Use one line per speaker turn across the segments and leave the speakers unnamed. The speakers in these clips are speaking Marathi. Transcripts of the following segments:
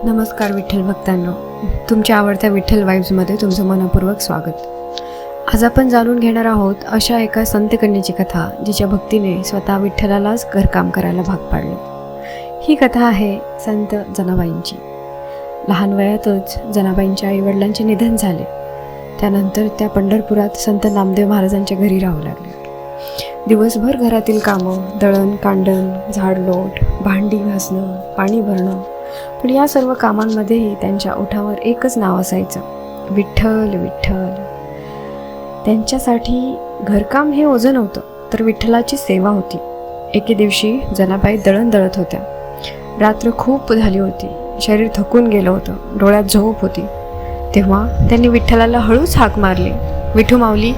नमस्कार विठ्ठल भक्तांनो, तुमच्या आवडत्या विठ्ठल वाईब्समध्ये तुमचं मनपूर्वक स्वागत. आज आपण जाणून घेणार आहोत अशा एका संत कन्येची कथा जिच्या भक्तीने स्वतः विठ्ठलालाच घरकाम करायला भाग पाडलं. ही कथा आहे संत जनाबाईंची. लहान वयातच जनाबाईंच्या आईवडिलांचे निधन झाले. त्यानंतर त्या पंढरपुरात संत नामदेव महाराजांच्या घरी राहू लागल्या. दिवसभर घरातील कामं, दळण कांडण, झाडलोट, भांडी घासणं, पाणी भरणं, पण या सर्व कामांमध्येही त्यांच्या ओठावर एकच नाव असायचं, विठ्ठल विठ्ठल. त्यांच्यासाठी घरकाम हे ओझं नव्हतं, तर विठ्ठलाची सेवा होती. एके दिवशी जनाबाई दळण दळत होत्या. रात्र खूप झाली होती, शरीर थकून गेलं होतं, डोळ्यात झोप होती. तेव्हा त्यांनी विठ्ठलाला हळूच हाक मारली, विठू माऊली,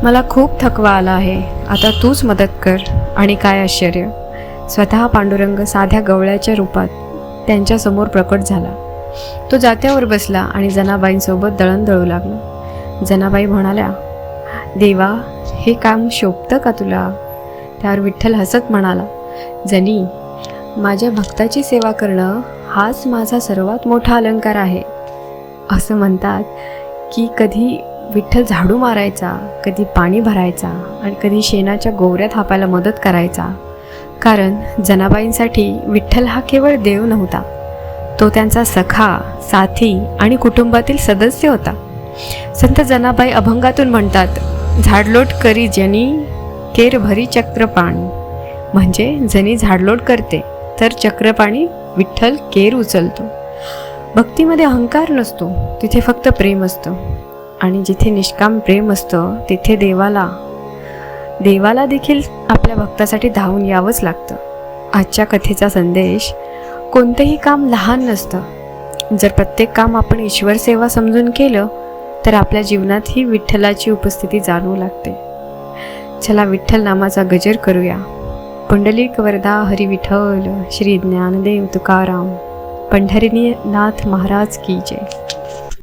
मला खूप थकवा आला आहे, आता तूच मदत कर. आणि काय आश्चर्य, स्वतः पांडुरंग साध्या गवळ्याच्या रूपात त्यांच्यासमोर प्रकट झाला. तो जात्यावर बसला आणि जनाबाईंसोबत दळण दळू लागला. जनाबाई म्हणाल्या, देवा, हे काम शोभतं का तुला? त्यावर विठ्ठल हसत म्हणाला, जनी, माझ्या भक्ताची सेवा करणं हाच माझा सर्वात मोठा अलंकार आहे. असं म्हणतात की कधी विठ्ठल झाडू मारायचा, कधी पाणी भरायचा आणि कधी शेणाच्या गोवऱ्या थापायला मदत करायचा. कारण जनाबाईंसाठी विठ्ठल हा केवळ देव नव्हता, तो त्यांचा सखा, साथी आणि कुटुंबातील सदस्य होता. संत जनाबाई अभंगातून म्हणतात, झाडलोट करी जनी, केर भरी चक्रपाणी. म्हणजे जनी झाडलोट करते तर चक्रपाणी विठ्ठल केर उचलतो. भक्तीमध्ये अहंकार नसतो, तिथे फक्त प्रेम असतं. आणि जिथे निष्काम प्रेम असतं तिथे देवाला देखील आपल्या भक्तासाठी धावून यावंच लागतं. आजच्या कथेचा संदेश, कोणतंही काम लहान नसतं. जर प्रत्येक काम आपण ईश्वर सेवा समजून केलं तर आपल्या जीवनात ही विठ्ठलाची उपस्थिती जाणवू लागते. चला विठ्ठल नामाचा गजर करूया. पुंडलिक वरदा हरी विठ्ठल, श्री ज्ञानदेव तुकाराम, पंढरीनाथ महाराज की जय.